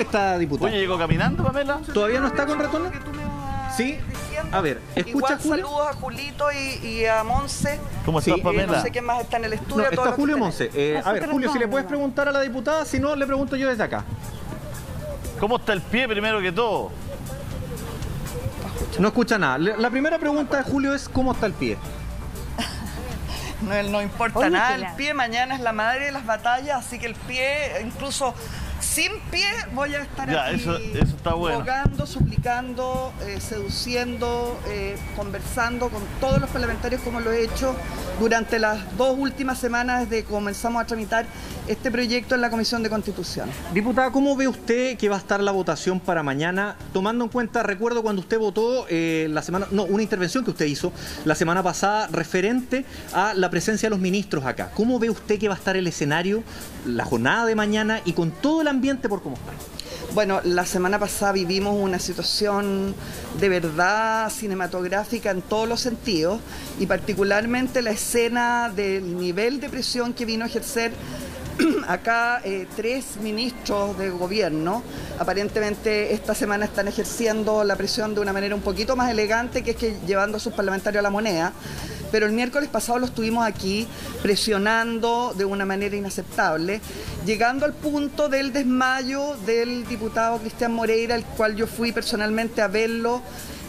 está, diputado? Oye, ¿llegó caminando, Pamela? ¿Todavía no está con retorno? Sí. A ver, ¿escucha igual Julio? Saludos a Julito y a Monse. ¿Cómo estás, Pamela? No sé quién más está en el estudio. No, todos está los que Julio estén Monse. A ver, Julio, si le puedes preguntar a la diputada, si no, le pregunto yo desde acá. ¿Cómo está el pie primero que todo? No escucha nada. La primera pregunta de Julio es ¿cómo está el pie? No importa nada, el pie mañana es la madre de las batallas, así que el pie, incluso sin pie, voy a estar aquí eso está bueno. rogando, suplicando, seduciendo, conversando con todos los parlamentarios como lo he hecho durante las 2 últimas semanas desde que comenzamos a tramitar este proyecto en la Comisión de Constitución. Diputada, ¿cómo ve usted que va a estar la votación para mañana? Tomando en cuenta, recuerdo cuando usted votó una intervención que usted hizo la semana pasada referente a la presencia de los ministros acá. ¿Cómo ve usted que va a estar el escenario, la jornada de mañana y con todo el ambiente por cómo está? Bueno, la semana pasada vivimos una situación de verdad cinematográfica en todos los sentidos y particularmente la escena del nivel de presión que vino a ejercer acá 3 ministros de gobierno. Aparentemente esta semana están ejerciendo la presión de una manera un poquito más elegante, que es que llevando a sus parlamentarios a la moneda. Pero el miércoles pasado los tuvimos aquí presionando de una manera inaceptable, llegando al punto del desmayo del diputado Cristian Moreira, al cual yo fui personalmente a verlo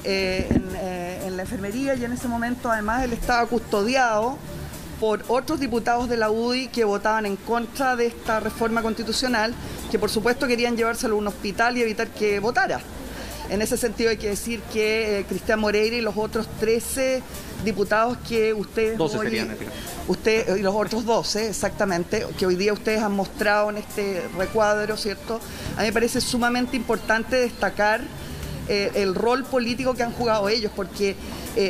en la enfermería, y en ese momento además él estaba custodiado por otros diputados de la UDI que votaban en contra de esta reforma constitucional, que por supuesto querían llevárselo a un hospital y evitar que votara. En ese sentido hay que decir que Cristian Moreira y los otros 13 diputados que ustedes 12 hoy, serían, y los otros 12 exactamente, que hoy día ustedes han mostrado en este recuadro, ¿cierto? A mí me parece sumamente importante destacar el rol político que han jugado ellos, porque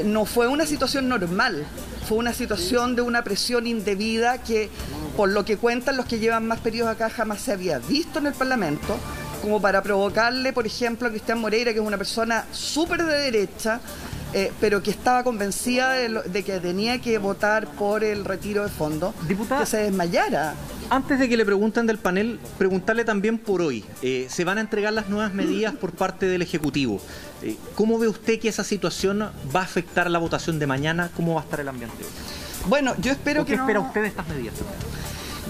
no fue una situación normal, fue una situación de una presión indebida que, por lo que cuentan los que llevan más periodos acá, jamás se había visto en el Parlamento, como para provocarle, por ejemplo, a Cristian Moreira, que es una persona súper de derecha, pero que estaba convencida de que tenía que votar por el retiro de fondos, diputada, que se desmayara. Antes de que le pregunten del panel, preguntarle también por hoy. Se van a entregar las nuevas medidas por parte del Ejecutivo. ¿Cómo ve usted que esa situación va a afectar la votación de mañana? ¿Cómo va a estar el ambiente hoy? Bueno, yo espero que ¿Qué espera usted de estas medidas?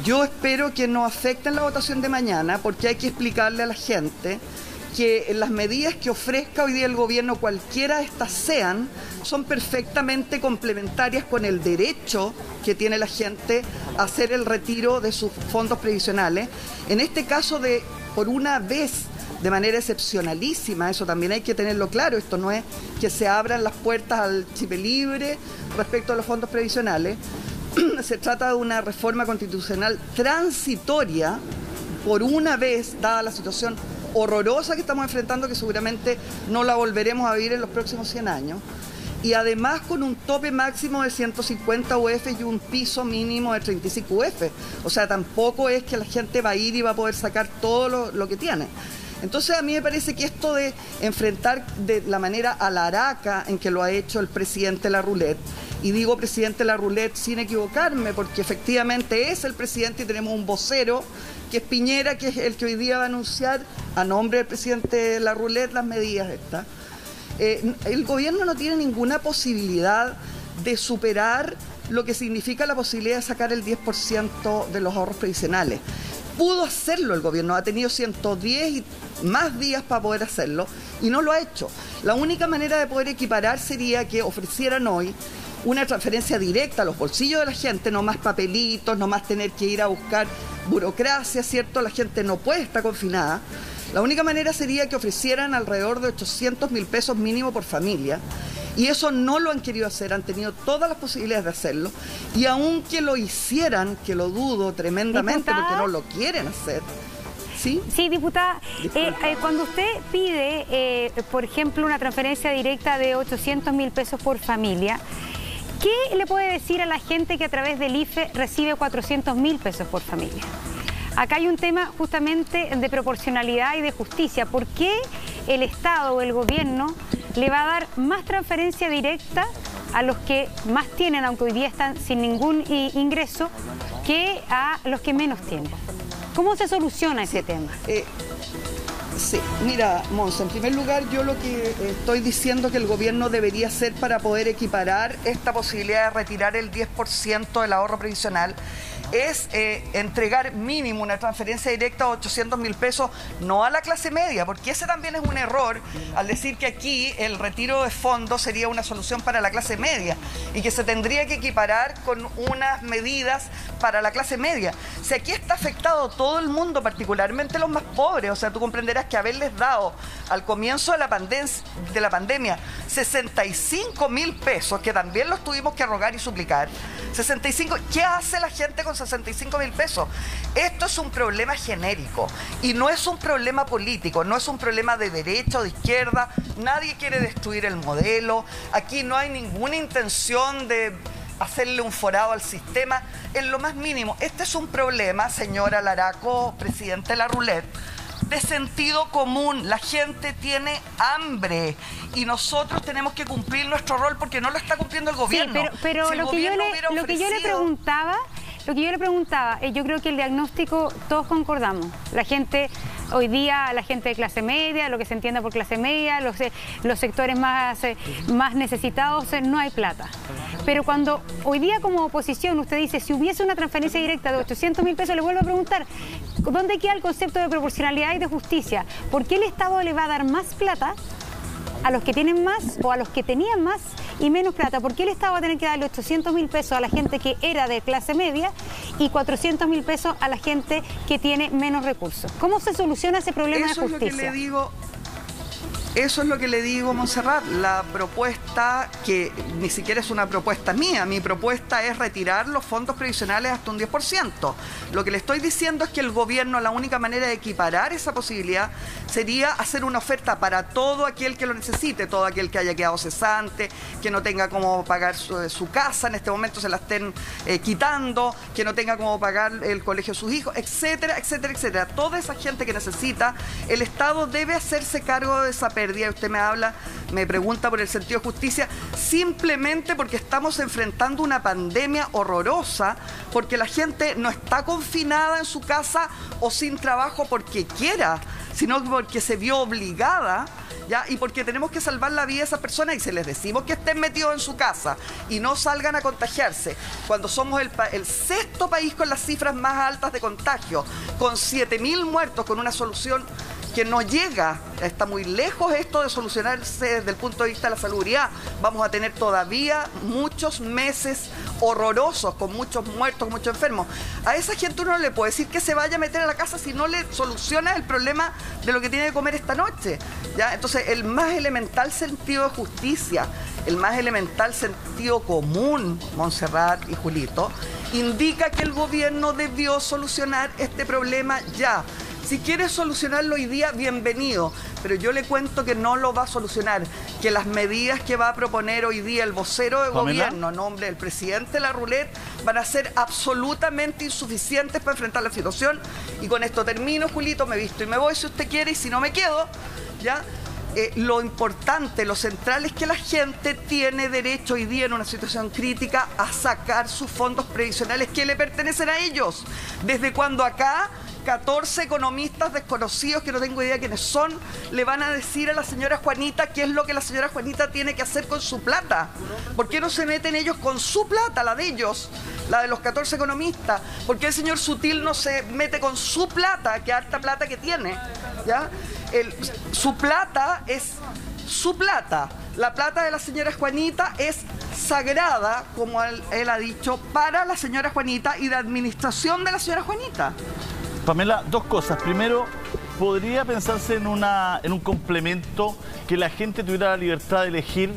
Yo espero que no afecten la votación de mañana, porque hay que explicarle a la gente que las medidas que ofrezca hoy día el gobierno, cualquiera de estas sean, son perfectamente complementarias con el derecho que tiene la gente a hacer el retiro de sus fondos previsionales. En este caso, por una vez, de manera excepcionalísima, eso también hay que tenerlo claro, esto no es que se abran las puertas al chip libre respecto a los fondos previsionales. Se trata de una reforma constitucional transitoria, por una vez, dada la situación horrorosa que estamos enfrentando, que seguramente no la volveremos a vivir en los próximos 100 años, y además con un tope máximo de 150 UF y un piso mínimo de 35 UF. O sea, tampoco es que la gente va a ir y va a poder sacar todo lo que tiene. Entonces a mí me parece que esto de enfrentar de la manera alaraca en que lo ha hecho el presidente Larroulet, y digo presidente Larroulet sin equivocarme, porque efectivamente es el presidente y tenemos un vocero, que es Piñera, que es el que hoy día va a anunciar a nombre del presidente Larroulet las medidas estas. El gobierno no tiene ninguna posibilidad de superar lo que significa la posibilidad de sacar el 10% de los ahorros previsionales. Pudo hacerlo el gobierno, ha tenido 110 y más días para poder hacerlo y no lo ha hecho. La única manera de poder equiparar sería que ofrecieran hoy una transferencia directa a los bolsillos de la gente, no más papelitos, no más tener que ir a buscar burocracia, ¿cierto? La gente no puede estar confinada. La única manera sería que ofrecieran alrededor de 800.000 pesos mínimo por familia. Y eso no lo han querido hacer, han tenido todas las posibilidades de hacerlo. Y aunque lo hicieran, que lo dudo tremendamente, ¿diputada? Porque no lo quieren hacer. ¿Sí? Sí, diputada. Cuando usted pide, por ejemplo, una transferencia directa de 800.000 pesos por familia, ¿qué le puede decir a la gente que a través del IFE recibe 400.000 pesos por familia? Acá hay un tema justamente de proporcionalidad y de justicia. ¿Por qué el Estado o el gobierno le va a dar más transferencia directa a los que más tienen, aunque hoy día están sin ningún ingreso, que a los que menos tienen? ¿Cómo se soluciona ese tema? Sí, mira, Monse, en primer lugar yo lo que estoy diciendo que el gobierno debería hacer para poder equiparar esta posibilidad de retirar el 10% del ahorro previsional es entregar mínimo una transferencia directa de 800.000 pesos, no a la clase media, porque ese también es un error al decir que aquí el retiro de fondos sería una solución para la clase media y que se tendría que equiparar con unas medidas para la clase media. Si aquí está afectado todo el mundo, particularmente los más pobres, o sea, tú comprenderás que haberles dado al comienzo de la pandemia 65.000 pesos, que también los tuvimos que rogar y suplicar, 65, ¿qué hace la gente con 65.000 pesos? Esto es un problema genérico y no es un problema político, no es un problema de derecha o de izquierda, nadie quiere destruir el modelo, aquí no hay ninguna intención de hacerle un forado al sistema en lo más mínimo. Este es un problema, señora Laraco, presidente de la Roulette, de sentido común. La gente tiene hambre y nosotros tenemos que cumplir nuestro rol porque no lo está cumpliendo el gobierno. Sí, pero si lo que yo le preguntaba, yo creo que el diagnóstico todos concordamos. La gente, hoy día, la gente de clase media, lo que se entienda por clase media, los sectores más necesitados, no hay plata. Pero cuando hoy día como oposición usted dice, si hubiese una transferencia directa de 800.000 pesos, le vuelvo a preguntar, ¿dónde queda el concepto de proporcionalidad y de justicia? ¿Por qué el Estado le va a dar más plata a los que tienen más o a los que tenían más y menos plata? ¿Por qué el Estado va a tener que darle 800.000 pesos a la gente que era de clase media y 400.000 pesos a la gente que tiene menos recursos? ¿Cómo se soluciona ese problema de justicia? Eso es lo que le digo, Montserrat. La propuesta, que ni siquiera es una propuesta mía, mi propuesta es retirar los fondos previsionales hasta un 10%. Lo que le estoy diciendo es que el gobierno, la única manera de equiparar esa posibilidad sería hacer una oferta para todo aquel que lo necesite, todo aquel que haya quedado cesante, que no tenga cómo pagar su casa, en este momento se la estén quitando, que no tenga cómo pagar el colegio de sus hijos, etcétera, etcétera, etcétera. Toda esa gente que necesita, el Estado debe hacerse cargo de esa pérdida. Usted me pregunta por el sentido de justicia, simplemente porque estamos enfrentando una pandemia horrorosa, porque la gente no está confinada en su casa o sin trabajo porque quiera, sino porque se vio obligada, ¿ya? Y porque tenemos que salvar la vida de esas personas y se les decimos que estén metidos en su casa y no salgan a contagiarse, cuando somos el sexto país con las cifras más altas de contagio, con 7.000 muertos, con una solución que no llega, está muy lejos esto de solucionarse desde el punto de vista de la salubridad. Vamos a tener todavía muchos meses horrorosos, con muchos muertos, con muchos enfermos. A esa gente uno no le puede decir que se vaya a meter a la casa si no le soluciona el problema de lo que tiene que comer esta noche, ¿ya? Entonces, el más elemental sentido de justicia, el más elemental sentido común, Montserrat y Julito, indica que el gobierno debió solucionar este problema ya. Si quiere solucionarlo hoy día, bienvenido, pero yo le cuento que no lo va a solucionar, que las medidas que va a proponer hoy día el vocero de gobierno, en nombre del presidente de la Roulette, van a ser absolutamente insuficientes para enfrentar la situación. Y con esto termino, Julito, me visto y me voy si usted quiere, y si no me quedo, ¿ya? Lo importante, lo central es que la gente tiene derecho hoy día en una situación crítica a sacar sus fondos previsionales que le pertenecen a ellos. Desde cuando acá 14 economistas desconocidos, que no tengo idea quiénes son, le van a decir a la señora Juanita qué es lo que la señora Juanita tiene que hacer con su plata. ¿Por qué no se meten ellos con su plata, la de ellos, la de los 14 economistas? ¿Por qué el señor Sutil no se mete con su plata, que harta plata que tiene? ¿Ya? Su plata es su plata. La plata de la señora Juanita es sagrada, como él ha dicho, para la señora Juanita y de administración de la señora Juanita. Pamela, dos cosas. Primero, ¿podría pensarse en un complemento que la gente tuviera la libertad de elegir?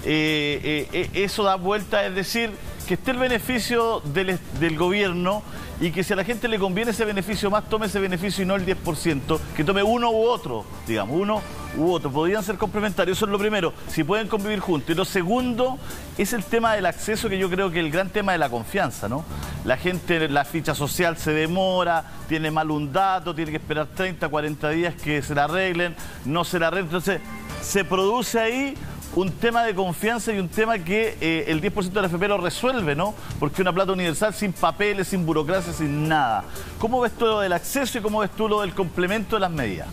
Eso da vuelta, es decir, que esté el beneficio del gobierno y que si a la gente le conviene ese beneficio más, tome ese beneficio y no el 10%, que tome uno u otro, digamos, uno u otro. Podrían ser complementarios, eso es lo primero, si pueden convivir juntos. Y lo segundo es el tema del acceso, que yo creo que es el gran tema de la confianza, ¿no? La gente, la ficha social se demora, tiene mal un dato, tiene que esperar 30, 40 días que se la arreglen, no se la arreglen. Entonces, se produce ahí un tema de confianza y un tema que el 10% de la AFP lo resuelve, ¿no? Porque una plata universal sin papeles, sin burocracia, sin nada. ¿Cómo ves tú lo del acceso y cómo ves tú lo del complemento de las medidas?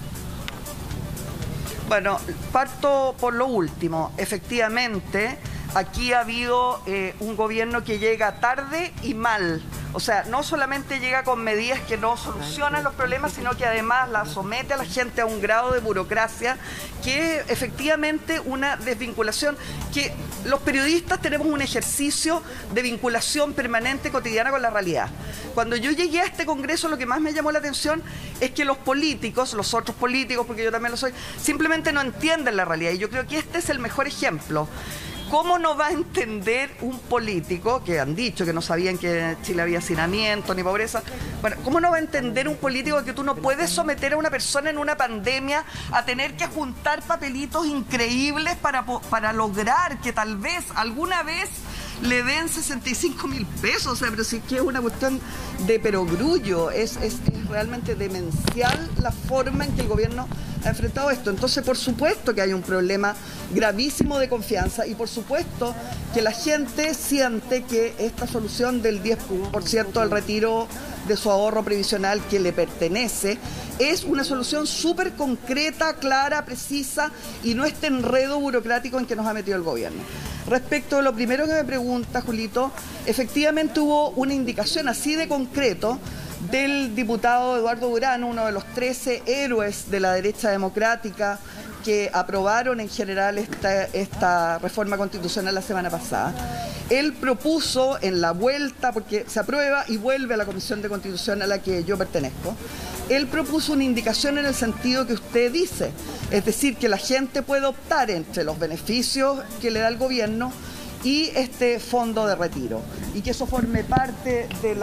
Bueno, parto por lo último. Efectivamente, aquí ha habido un gobierno que llega tarde y mal. O sea, no solamente llega con medidas que no solucionan los problemas, sino que además la somete a la gente a un grado de burocracia que es efectivamente una desvinculación, que los periodistas tenemos un ejercicio de vinculación permanente cotidiana con la realidad. Cuando yo llegué a este Congreso, lo que más me llamó la atención es que los políticos, los otros políticos, porque yo también lo soy, simplemente no entienden la realidad. Y yo creo que este es el mejor ejemplo. ¿Cómo no va a entender un político, que han dicho que no sabían que en Chile había hacinamiento ni pobreza? Bueno, ¿cómo no va a entender un político que tú no puedes someter a una persona en una pandemia a tener que juntar papelitos increíbles para lograr que tal vez, alguna vez, le den 65.000 pesos? O sea, pero sí que es una cuestión de perogrullo, es realmente demencial la forma en que el gobierno ha enfrentado esto. Entonces, por supuesto que hay un problema gravísimo de confianza y por supuesto que la gente siente que esta solución del 10% del retiro de su ahorro previsional que le pertenece es una solución súper concreta, clara, precisa y no este enredo burocrático en que nos ha metido el gobierno. Respecto a lo primero que me pregunta, Julito, efectivamente hubo una indicación así de concreto del diputado Eduardo Durán, uno de los 13 héroes de la derecha democrática que aprobaron en general esta reforma constitucional la semana pasada. Él propuso en la vuelta, porque se aprueba y vuelve a la Comisión de Constitución a la que yo pertenezco, él propuso una indicación en el sentido que usted dice, es decir, que la gente puede optar entre los beneficios que le da el gobierno y este fondo de retiro, y que eso forme parte de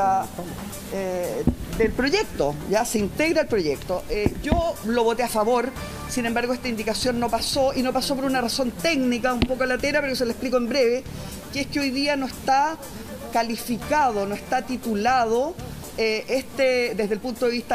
del proyecto, ya se integra el proyecto. Yo lo voté a favor, sin embargo esta indicación no pasó, y no pasó por una razón técnica un poco latera, pero se la explico en breve, que es que hoy día no está calificado, no está titulado desde el punto de vista